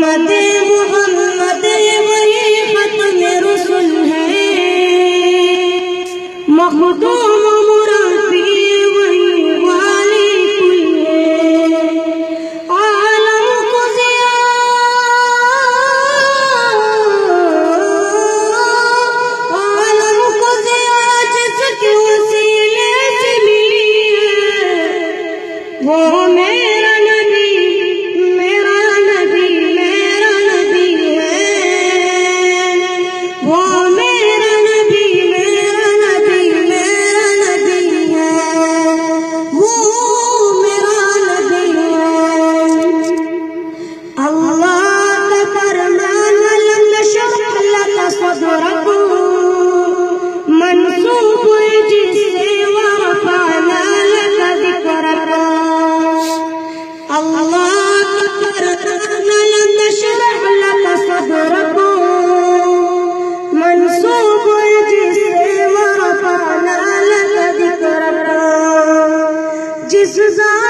محمد محمد وہی ختم رسل ہے، مخدوم مربی وہی والی کل ہے، عالم کو ضیاء جس کے وسیلے سے ملی ہے، وہ میرا نبی میرا نبی میرا نبی ہے، وہ میرا نبی میرا نبی میرا نبی ہے، وہ میرا نبی ہے۔ اللہ کا فرمان لم نشرح لك صدرك منسوب ہے جس سے ورفعنا لك ذکرك۔ اللہ کا فرمان لم نشرح لك صدرك منسوب ہے جس سے ورفعنا لك ذکرك، جس ذات